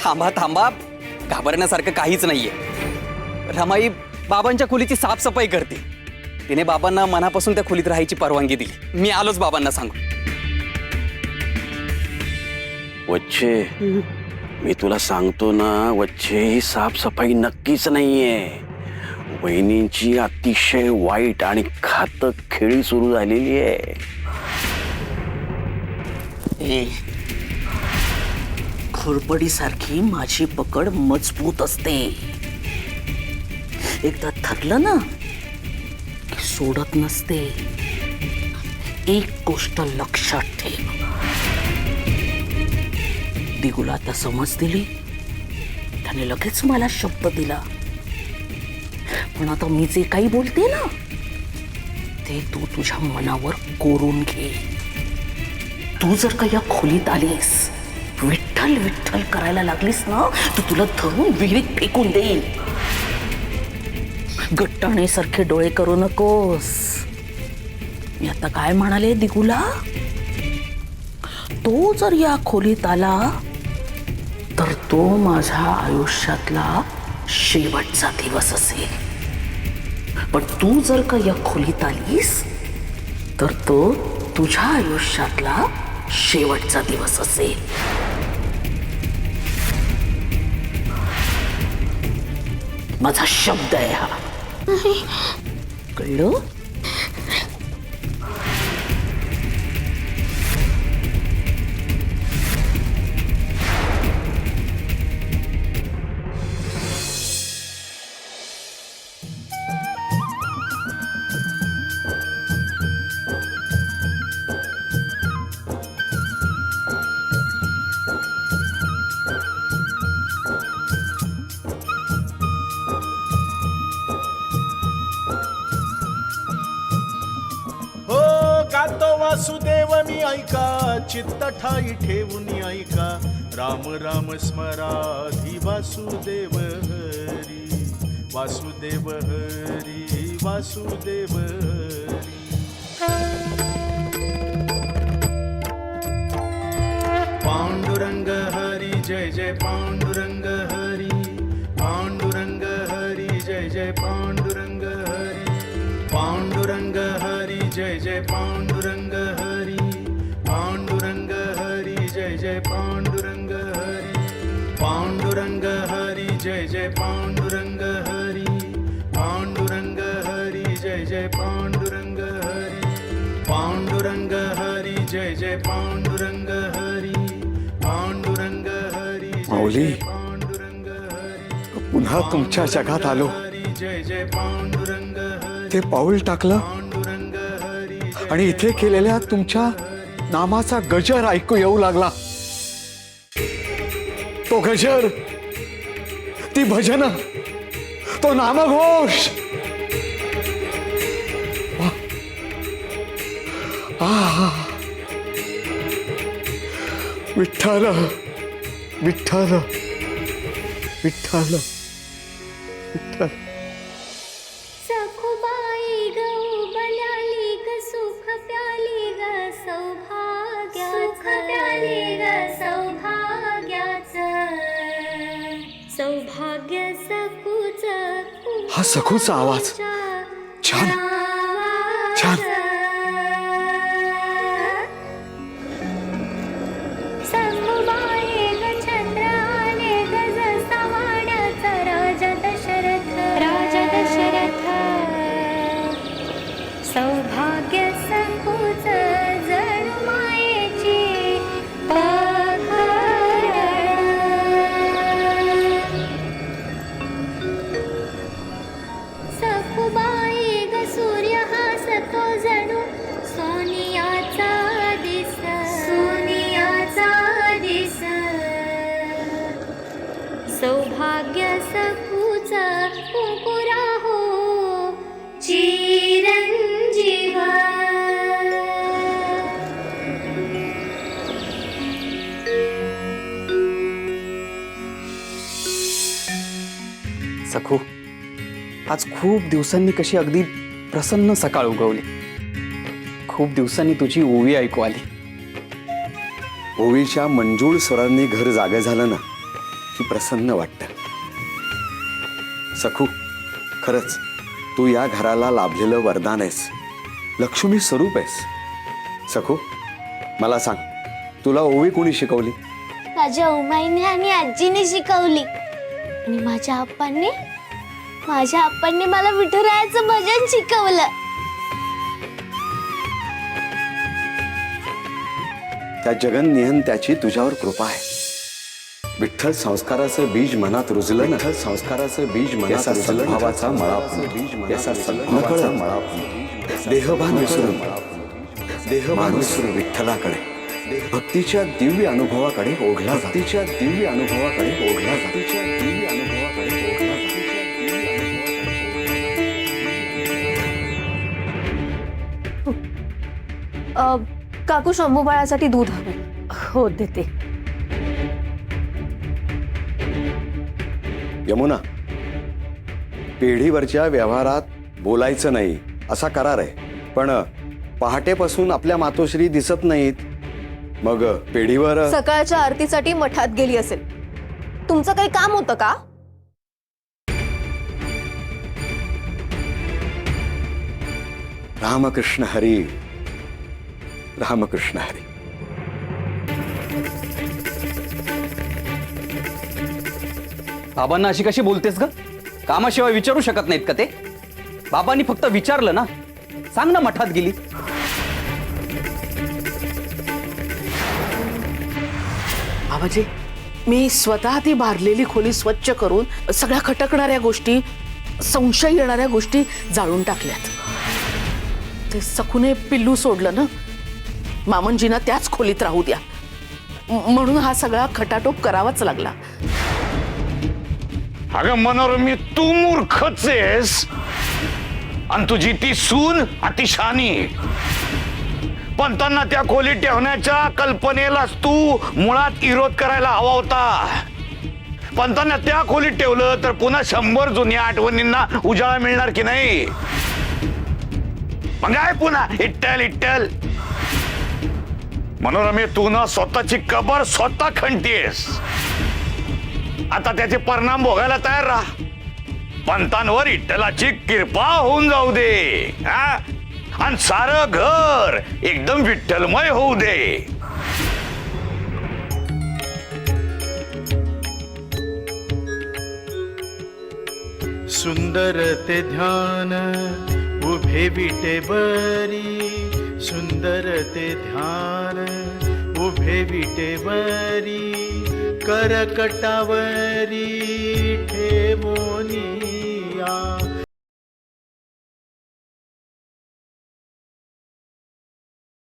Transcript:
थांबा थांबा, घाबरण्यासारखं काहीच नाहीये. रमाई बाबांच्या खोलीची साफसफाई करते. तिने बाबांना मनापासून त्या खोलीत राहायची परवानगी दिली. मी आलोच बाबांना सांगू. वच्छे, मी तुला सांगतो ना वच्छे, ही साफसफाई नक्कीच नाहीये. वहिनींची अतिशय वाईट आणि घातक खेळी सुरू झालेली आहे. खुरपडीसारखी माझी पकड मजबूत असते. एकदा ठरलं ना की सोडत नसते. एक गोष्ट लक्षात ठेव. दिगूला आता समज दिली, त्याने लगेच मला शब्द दिला. पण आता मी जे काही बोलते ना ते तू तुझ्या मनावर कोरून घे. तू जर का या खोलीत आलीस, विठ्ठल विठ्ठल करायला लागलीस ना, तर तुला धरून विहिरीत फेकून देईल. गट्टाणेसारखे डोळे करू नकोस. मी आता काय म्हणाले दिगूला, तो जर या खोलीत आला तर तो माझ्या आयुष्यातला शेवटचा दिवस असेल. पण तू जर का या खोलीत आलीस तर तो तुझ्या आयुष्यातला शेवटचा दिवस असेल. माझा शब्द आहे हा. कळलं? गातो वासुदेव मी ऐका, चित्त ठाई ठेवून ऐका. राम राम स्मराधी वासुदेव हरी, वासुदेव हरी, वासुदेव हरी. पांडुरंग हरी जय जय पांडुरंग हरी, पांडुरंग हरी जय जय पांडुरंग हरी. पांडुरंग हरी जय जय पांडुरंग हरी, पांडुरंग हरी जय जय पांडुरंग हरी. पांडुरंग हरी जय जय पांडुरंग हरी, पांडुरंग हरी जय जय पांडुरंग हरी. पांडुरंग हरी जय जय पांडुरंग हरी, पांडुरंग हरी माऊली, पांडुरंग हरी. पुन्हा तुमच्या जगात आलो. जय जय पांडुरंग हरी, ते पाऊल टाकलं पांडुरंग हरी. आणि इथे केलेल्या तुमच्या नामाचा गजर ऐकू येऊ लागला. तो गजर, ती भजन, तो नामघोष. विठ्ठल विठ्ठल विठ्ठल विठ्ठल. सखुबाई गऊ बल्याली ग सुख प्याली ग सौभाग्याचं, सुख प्याली ग सौभाग्याचं, सौभाग्य सखूच. हा सखूचा आवाज छान छान. सखुबाई ग चंद्र आले ग जसा वाड्याचा राजा दशरथ, राजा दशरथ. सौभाग्य संपूच जणू मायेची पखरण. सखुबाई ग सूर्य हासतो जणू सोनियाचा दिस, सोनियाचा दिस. सौभाग्य सखूच कुंकुरा हो चिरंजीव. सखू, आज खूप दिवसांनी कशी अगदी प्रसन्न सकाळ उगवली. खूप दिवसांनी तुझी ओवी ऐकू आली. ओवीच्या मंजूळ स्वरांनी घर जागे झालं ना, की प्रसन्न वाटतं. सखू, खरंच तू या घराला लाभलेलं वरदान आहेस, लक्ष्मी स्वरूप आहेस. सखू, मला सांग, तुला ओवी कोणी शिकवली? माझ्या उमाईने आणि आजीने शिकवली. आणि माझ्या आप्पांनी मला विठुरायाचं भजन शिकवलं. त्या जगन्नियंत्याची तुझ्यावर कृपा आहे. विठ्ठल संस्काराचं बीज मनात रुजलं, विठ्ठल संस्काराचं बीज मनात रुजलं, भावाचा मळा याचा नकळत मळा, देहभान विसरून विठ्ठलाकडे, भक्तीच्या दिव्य अनुभवाकडे ओढला, भक्तीच्या दिव्य अनुभवाकडे ओढला, भक्तीच्या दिव्य अनुभवाकडे ओढला. काकू शंभू बाळासाठी दूध हवे. हो देते. यमुना, पेढीवरच्या व्यवहारात बोलायचं नाही असा करार आहे, पण पहाटेपासून आपल्या मातोश्री दिसत नाहीत, मग पेढीवर. सकाळच्या आरतीसाठी मठात गेली असेल. तुमचं काही काम होतं का? रामकृष्ण हरी, रामकृष्ण हरी. बाबांना अशी कशी बोलतेस ग? कामाशिवाय विचारू शकत नाहीत का ते? बाबांनी फक्त विचारलं ना, सांग ना मठात गेली. बाबाजी, मी स्वतः ती भारलेली खोली स्वच्छ करून सगळ्या खटकणाऱ्या गोष्टी, संशय येणाऱ्या गोष्टी जाळून टाकल्यात. ते सखूने पिल्लू सोडलं ना, मामनजींना त्याच खोलीत राहू द्या म्हणून हा सगळा खटाटोप करावाच लागला. अगं मनोरमी, तू मूर्खच आहेस आणि तुझी ती सून अतिशानी. पंतांना त्या खोलीत ठेवण्याच्या कल्पनेलाच तू मुळात विरोध करायला हवा होता. पंतांना त्या खोलीत ठेवलं तर पुन्हा 100 जुन्या आठवणींना उजाळा मिळणार की नाही? मग काय पुन्हा इट्टल इट्टल. मनोरमे, तू ना स्वतःची कबर स्वतः खणतीयस. आता त्याचे परिणाम भोगायला तयार राहा. पंतांवर विठ्ठलाची कृपा होऊन जाऊ दे, आणि सारं घर एकदम विठ्ठलमय होऊ दे. सुंदर ते ध्यान उभे विटे बरी, सुंदर ते ध्यान उभे विटे बरी, करकटावरी ठेवोनिया.